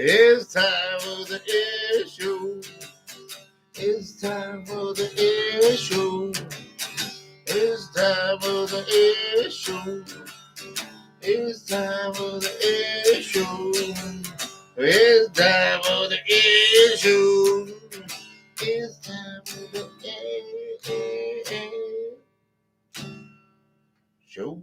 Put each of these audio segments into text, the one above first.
It's time for the issue. It's time for the issue. It's time for the issue. It's time for the issue. It's time for the issue. It's time for the show.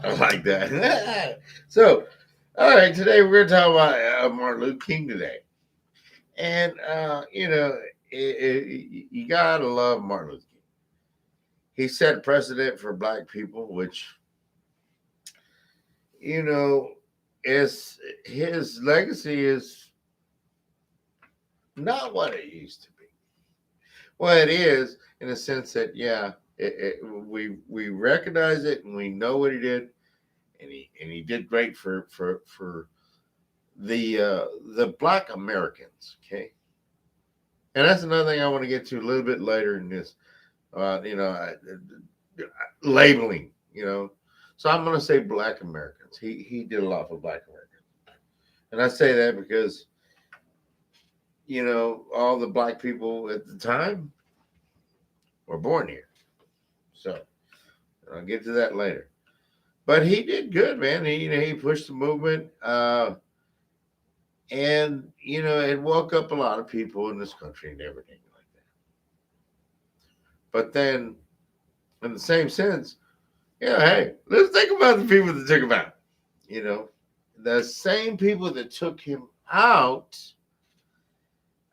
I like that. So, all right, today we're going to talk about Martin Luther King today. And, you got to love Martin Luther King. He set precedent for black people, which, is his legacy is not what it used to be. Well, it is in the sense that, we recognize it and we know what he did, and he did great for the black Americans. Okay, and that's another thing I want to get to a little bit later in this. Labeling. So I'm going to say black Americans. He did a lot for black Americans, and I say that because all the black people at the time were born here. So I'll get to that later. But he did good, man. He pushed the movement, and it woke up a lot of people in this country and everything like that. But then, in the same sense, hey, let's think about the people that took him out. The same people that took him out.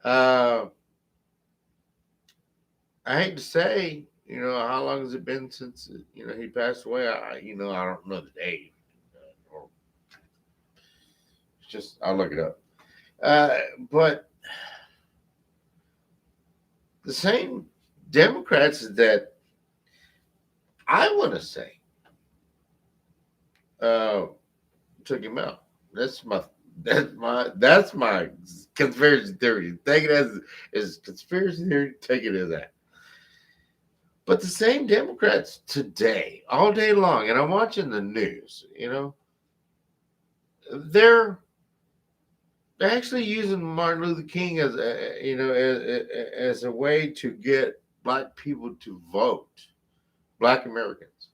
I hate to say, how long has it been since he passed away? I don't know the date. It's just I'll look it up. But the same Democrats that I want to say took him out. That's my conspiracy theory. Take it as conspiracy theory. Take it as that. But the same Democrats today, all day long, and I'm watching the news. They're actually using Martin Luther King as as a way to get black people to vote, black Americans.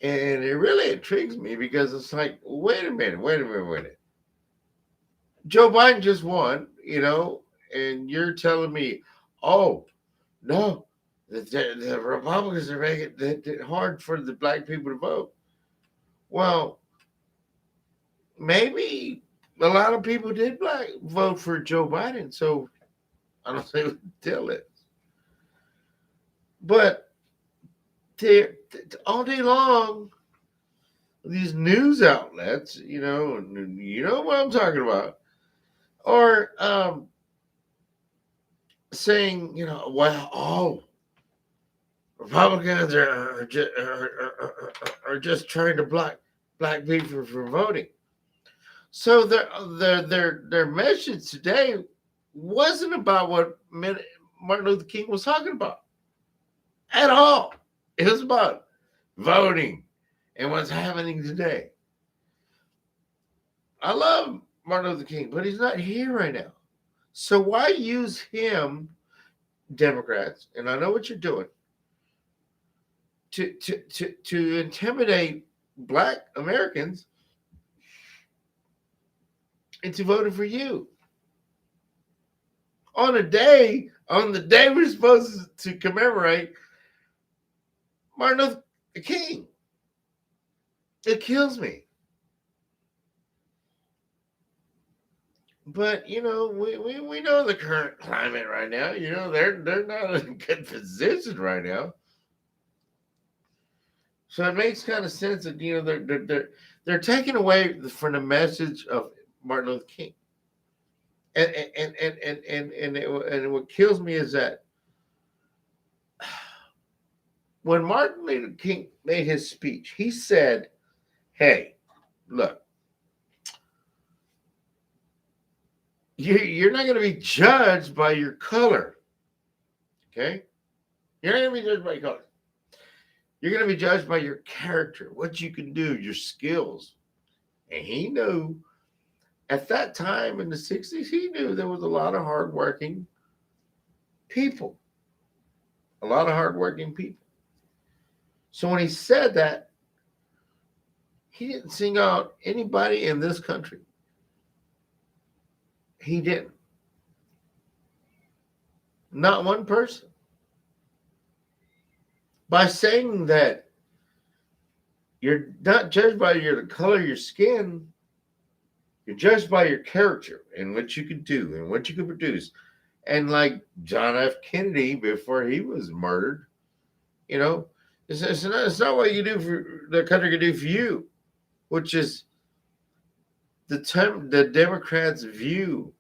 And it really intrigues me because it's like, wait a minute. Joe Biden just won, and you're telling me, oh, no, the Republicans are making it hard for the black people to vote. Well, maybe a lot of people did vote for Joe Biden, so I don't say what the deal is. But all day long, these news outlets, you know what I'm talking about, are saying, Republicans are just trying to block black people from voting. So their message today wasn't about what Martin Luther King was talking about at all. It was about voting and what's happening today. I love Martin Luther King, but he's not here right now. So why use him, Democrats? And I know what you're doing to intimidate black Americans into voting for you on the day we're supposed to commemorate Martin Luther King. It kills me. But we know the current climate right now. They're not in a good position right now. So it makes kind of sense that they're taking away from the message of Martin Luther King. And what kills me is that when Martin Luther King made his speech, he said, "Hey, look, you're not going to be judged by your color, okay? You're not going to be judged by your color. You're going to be judged by your character, what you can do, your skills. And he knew at that time in the 60s, he knew there was a lot of hardworking people, a lot of hardworking people. So when he said that, he didn't sing out anybody in this country. He didn't. Not one person. By saying that you're not judged by the color of your skin, you're judged by your character and what you can do and what you can produce. And like John F. Kennedy before he was murdered, you know, it's not what you do for the country can do for you, which is the Democrats' view.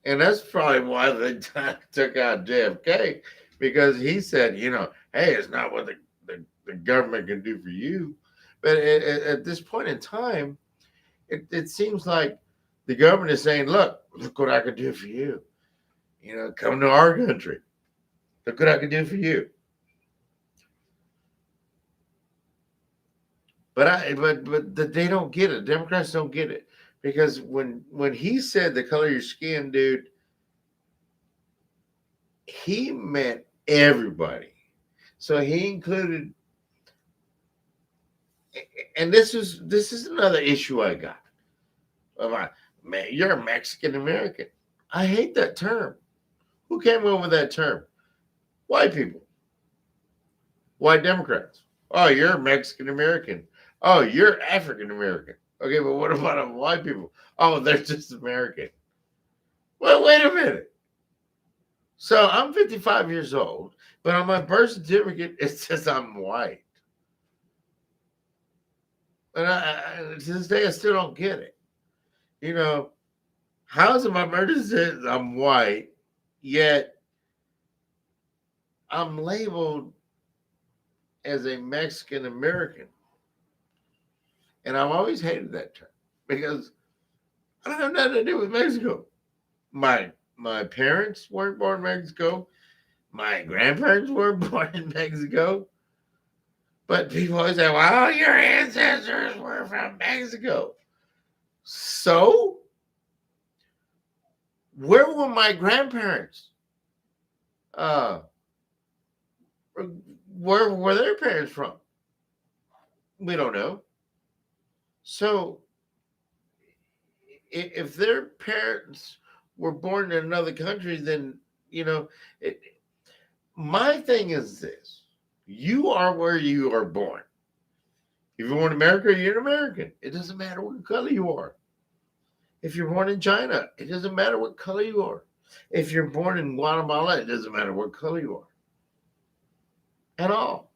And that's probably why they took out JFK, because he said, hey, it's not what the government can do for you. But at this point in time, it seems like the government is saying, look what I can do for you. Come to our country. Look what I can do for you. But they don't get it. Democrats don't get it. Because when he said the color of your skin, dude, he meant everybody. So he included, and this is another issue I got. Man, you're a Mexican American. I hate that term. Who came up with that term? White people. White Democrats. Oh, you're Mexican American. Oh, you're African American. Okay, but what about white people? Oh, they're just American. Well, wait a minute. So I'm 55 years old, but on my birth certificate, it says I'm white. And to this day, I still don't get it. How is it my birth certificate says I'm white, yet I'm labeled as a Mexican American? And I've always hated that term because I don't have nothing to do with Mexico. My parents weren't born in Mexico. My grandparents weren't born in Mexico. But people always say, well, your ancestors were from Mexico. So, where were my grandparents? Where were their parents from? We don't know. So, if their parents were born in another country, then, my thing is this. You are where you are born. If you're born in America, you're an American. It doesn't matter what color you are. If you're born in China, it doesn't matter what color you are. If you're born in Guatemala, it doesn't matter what color you are. At all.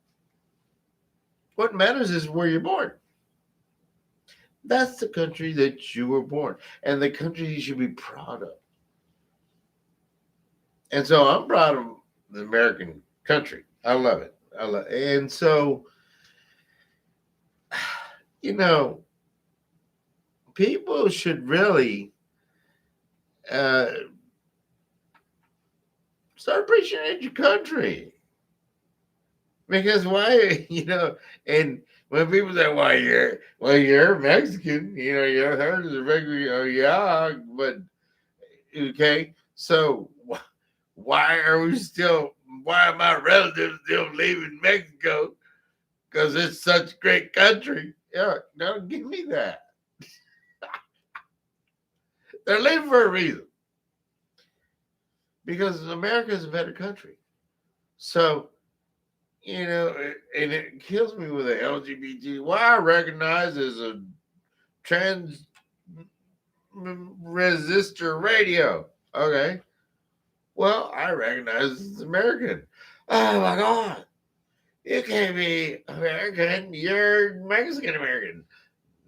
What matters is where you're born. That's the country that you were born, and the country you should be proud of. And so I'm proud of the American country. I love it. And so, people should really start appreciating your country. Because why, and when people say, you're Mexican, you're heard as a regular, yeah, but okay, so why are my relatives still leaving Mexico? Because it's such a great country. Yeah, no, give me that. They're leaving for a reason. Because America is a better country. So, and it kills me with the LGBT. Well, I recognize as a trans resistor radio. Okay. Well, I recognize it's American. Oh my God. You can't be American. You're Mexican American.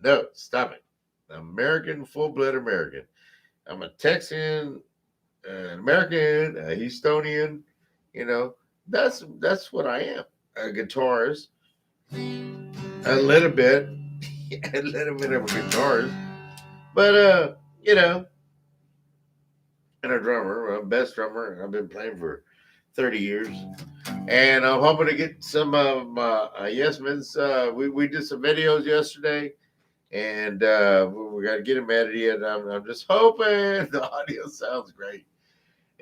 No, stop it. American, full-blood American. I'm a Texan, an American, a Houstonian. That's what I am. A guitarist, a little bit of a guitarist, but and a drummer, a best drummer. I've been playing for 30 years. And I'm hoping to get some yes men's. We did some videos yesterday, and we got to get them edited. I'm just hoping the audio sounds great.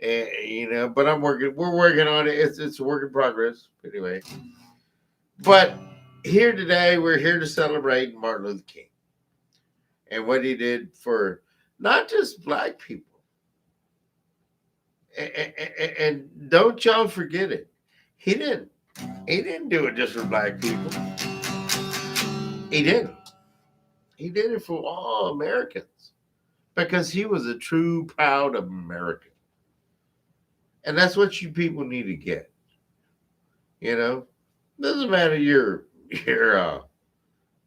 And, but I'm working. We're working on it. It's a work in progress. Anyway, but here today, we're here to celebrate Martin Luther King and what he did for not just black people. And don't y'all forget it. He didn't. He didn't do it just for black people. He didn't. He did it for all Americans because he was a true, proud American. And that's what you people need to get. Doesn't matter your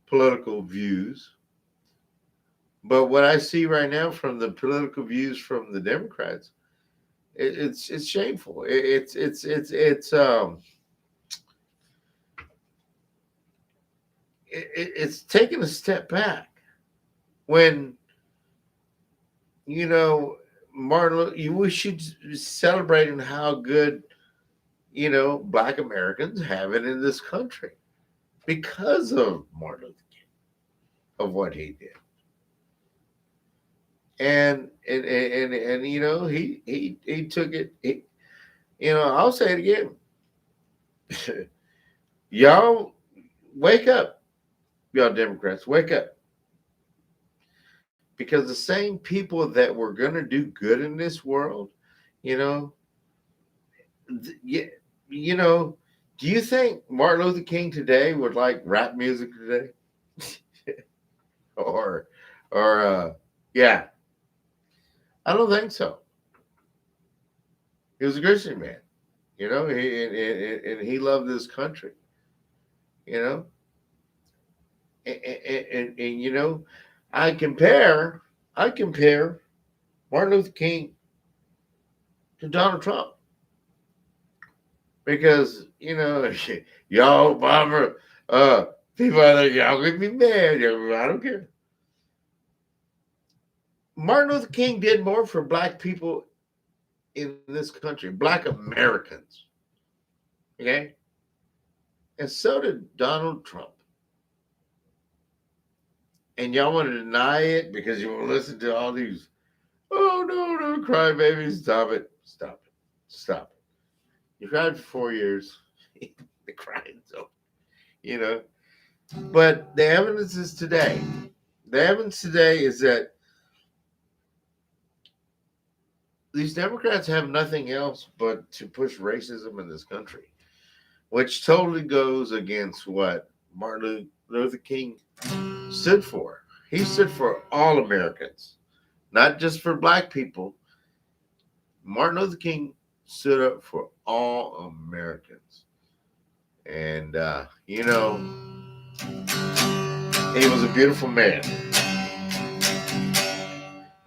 political views, but what I see right now from the political views from the Democrats, it's shameful. It's taking a step back when Martin. We should celebrating how good black Americans have it in this country because of Martin Luther King, of what he did. And he took it. I'll say it again. Y'all wake up, y'all Democrats, wake up. Because the same people that were going to do good in this world, you know, do you think Martin Luther King today would like rap music today? or yeah, I don't think so. He was a Christian man, and he loved this country, you know, and I compare Martin Luther King to Donald Trump because y'all Obama people out there, y'all gonna be mad. I don't care. Martin Luther King did more for black people in this country, black Americans. Okay? And so did Donald Trump. And y'all want to deny it because you want to listen to all these, oh no, crybabies. Stop it. You cried for 4 years. The crying's over. But the evidence is today. The evidence today is that these Democrats have nothing else but to push racism in this country, which totally goes against what Martin Luther King stood for. He stood for all Americans, not just for black people. Martin Luther King stood up for all Americans. And, he was a beautiful man.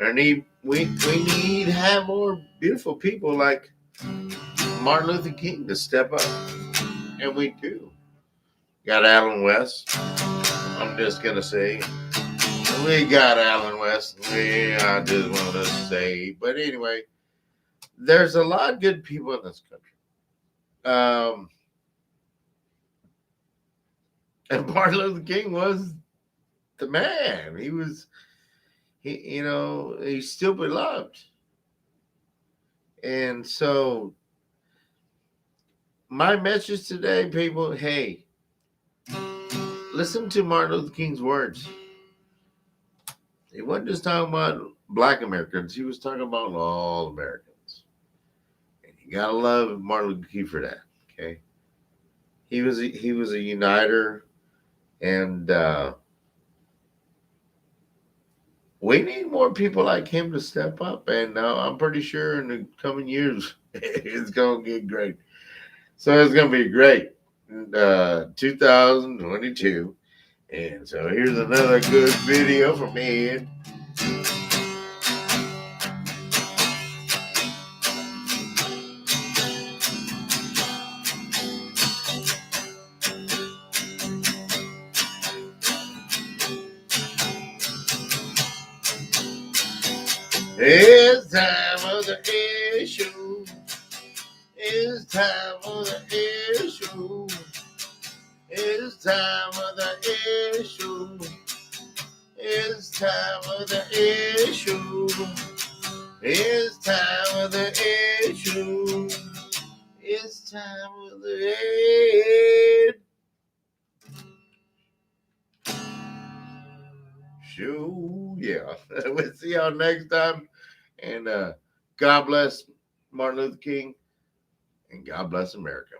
And we need to have more beautiful people like Martin Luther King to step up. And we do. Got Alan West. I'm just going to say, we got Alan West. I just want to say. But anyway, there's a lot of good people in this country. And Martin Luther King was the man. He's still beloved. And so my message today, people, hey, listen to Martin Luther King's words. He wasn't just talking about black Americans. He was talking about all Americans. And you got to love Martin Luther King for that, okay? He was a uniter, and we need more people like him to step up. And I'm pretty sure in the coming years, it's going to get great. So it's going to be great. 2022. And so here's another good video from Ed. It's time of the Ed Show. It's time for the issue. It's time for the issue. It's time for the issue. It's time for the issue. It's time for the issue. Yeah. We'll see y'all next time. And God bless Martin Luther King and God bless America.